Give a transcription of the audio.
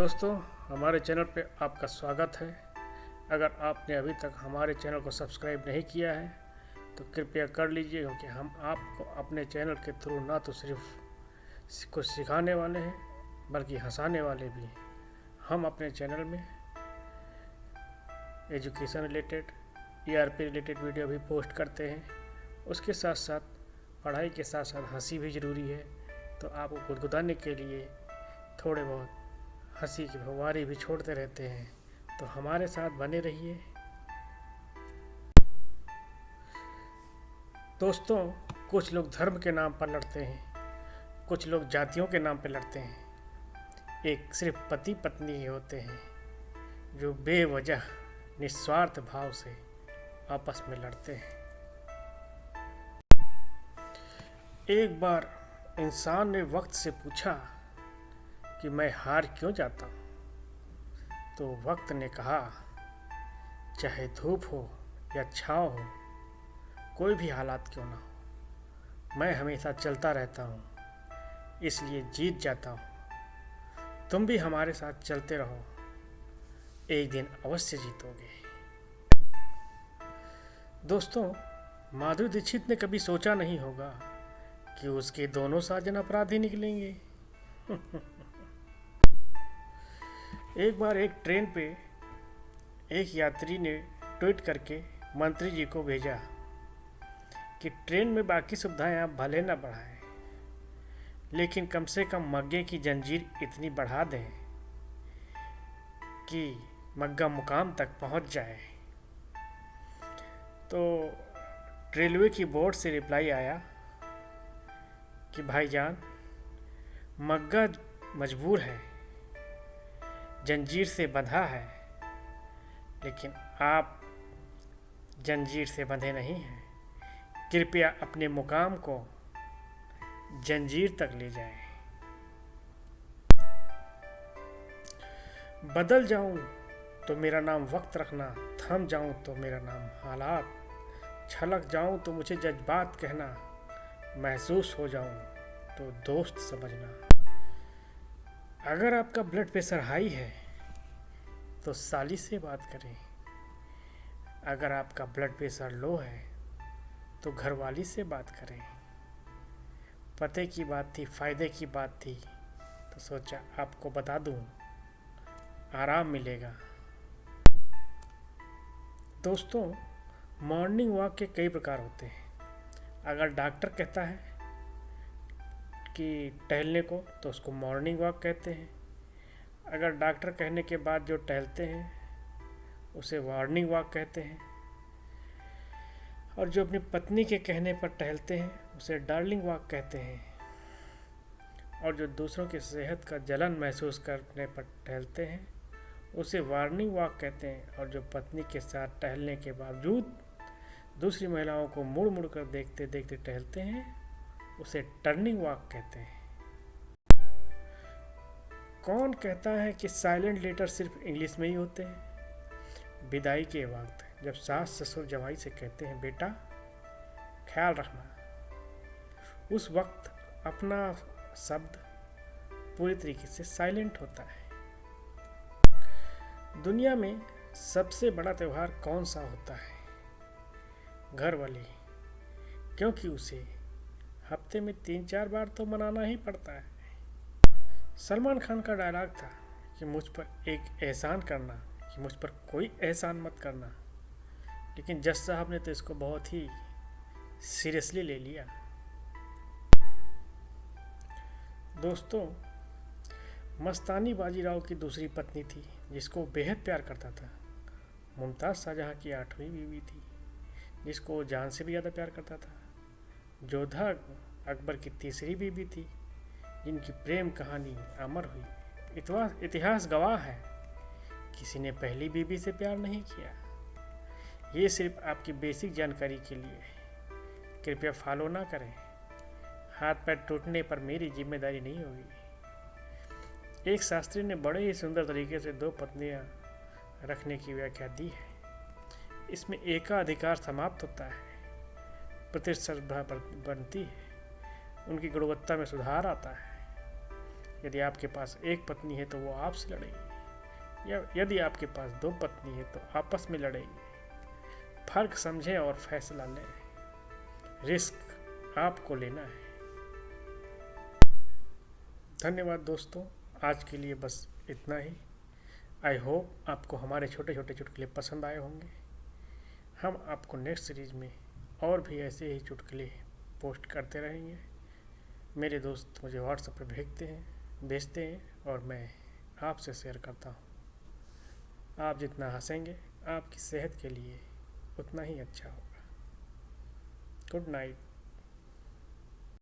दोस्तों, हमारे चैनल पे आपका स्वागत है। अगर आपने अभी तक हमारे चैनल को सब्सक्राइब नहीं किया है तो कृपया कर लीजिए, क्योंकि हम आपको अपने चैनल के थ्रू ना तो सिर्फ कुछ सिखाने वाले हैं बल्कि हंसाने वाले भी हैं। हम अपने चैनल में education related, ERP related video भी पोस्ट करते हैं। उसके साथ साथ पढ़ाई के साथ साथ हंसी भी ज़रूरी है, तो आपको गुदगुदाने के लिए थोड़े बहुत हंसी की फव्वारे भी छोड़ते रहते हैं। तो हमारे साथ बने रहिए। दोस्तों, कुछ लोग धर्म के नाम पर लड़ते हैं, कुछ लोग जातियों के नाम पर लड़ते हैं। एक सिर्फ पति पत्नी ही होते हैं जो बेवजह निस्वार्थ भाव से आपस में लड़ते हैं। एक बार इंसान ने वक्त से पूछा कि मैं हार क्यों जाता हूँ, तो वक्त ने कहा, चाहे धूप हो या छाँव हो, कोई भी हालात क्यों ना हो, मैं हमेशा चलता रहता हूँ, इसलिए जीत जाता हूँ। तुम भी हमारे साथ चलते रहो, एक दिन अवश्य जीतोगे। दोस्तों, माधुरी दीक्षित ने कभी सोचा नहीं होगा कि उसके दोनों साजन अपराधी निकलेंगे। एक बार एक ट्रेन पे एक यात्री ने ट्वीट करके मंत्री जी को भेजा कि ट्रेन में बाकी सुविधाएं आप भले ना बढ़ाएं, लेकिन कम से कम मग्गे की जंजीर इतनी बढ़ा दें कि मग्गा मुकाम तक पहुंच जाए। तो रेलवे की बोर्ड से रिप्लाई आया कि भाईजान, मग्गा मजबूर है, जंजीर से बंधा है, लेकिन आप जंजीर से बंधे नहीं हैं। कृपया अपने मुकाम को जंजीर तक ले जाएं। बदल जाऊं तो मेरा नाम वक्त रखना, थम जाऊं तो मेरा नाम हालात, छलक जाऊं तो मुझे जज्बात कहना, महसूस हो जाऊं तो दोस्त समझना। अगर आपका ब्लड प्रेशर हाई है तो साली से बात करें, अगर आपका ब्लड प्रेशर लो है तो घरवाली से बात करें। पते की बात थी, फ़ायदे की बात थी, तो सोचा आपको बता दूं, आराम मिलेगा। दोस्तों, मॉर्निंग वॉक के कई प्रकार होते हैं। अगर डॉक्टर कहता है कि टहलने को, तो उसको मॉर्निंग वॉक कहते हैं। अगर डॉक्टर कहने के बाद जो टहलते हैं उसे वार्निंग वॉक कहते हैं, और जो अपनी पत्नी के कहने पर टहलते हैं उसे डार्लिंग वॉक कहते हैं, और जो दूसरों की सेहत का जलन महसूस करने पर टहलते हैं उसे वार्निंग वॉक कहते हैं, और जो पत्नी के साथ टहलने के बावजूद दूसरी महिलाओं को मुड़ मुड़ कर देखते देखते टहलते हैं उसे टर्निंग वॉक कहते हैं। कौन कहता है कि साइलेंट लेटर सिर्फ इंग्लिश में ही होते हैं? विदाई के वक्त जब सास ससुर जवाई से कहते हैं, बेटा ख्याल रखना, उस वक्त अपना शब्द पूरी तरीके से साइलेंट होता है। दुनिया में सबसे बड़ा त्यौहार कौन सा होता है? घरवाली, क्योंकि उसे हफ्ते में 3-4 बार तो मनाना ही पड़ता है। सलमान खान का डायलॉग था कि मुझ पर एक एहसान करना, कि मुझ पर कोई एहसान मत करना, लेकिन जज साहब ने तो इसको बहुत ही सीरियसली ले लिया। दोस्तों, मस्तानी बाजीराव की दूसरी पत्नी थी जिसको बेहद प्यार करता था। मुमताज़ शाहजहां की 8वीं बीवी थी जिसको वो जान से भी ज़्यादा प्यार करता था। जोधा अकबर की तीसरी बीवी थी जिनकी प्रेम कहानी अमर हुई। इतिहास गवाह है, किसी ने पहली बीवी से प्यार नहीं किया। ये सिर्फ आपकी बेसिक जानकारी के लिए है, कृपया फॉलो ना करें। हाथ पैर टूटने पर मेरी जिम्मेदारी नहीं होगी। एक शास्त्री ने बड़े ही सुंदर तरीके से 2 पत्नियां रखने की व्याख्या दी है। इसमें एकाधिकार समाप्त होता है, प्रतिस्पर्धा बनती है, उनकी गुणवत्ता में सुधार आता है, यदि आपके पास एक पत्नी है तो वो आपसे लड़ेगी, या यदि आपके पास 2 पत्नी है तो आपस में लड़ेगी। फर्क समझें और फैसला लें। रिस्क आपको लेना है। धन्यवाद दोस्तों, आज के लिए बस इतना ही। आई होप आपको हमारे छोटे छोटे चुटकुले पसंद आए होंगे। हम आपको नेक्स्ट सीरीज में और भी ऐसे ही चुटकुले पोस्ट करते रहेंगे। मेरे दोस्त मुझे व्हाट्सएप पर भेजते हैं और मैं आपसे शेयर करता हूँ। आप जितना हंसेंगे आपकी सेहत के लिए उतना ही अच्छा होगा। Good night.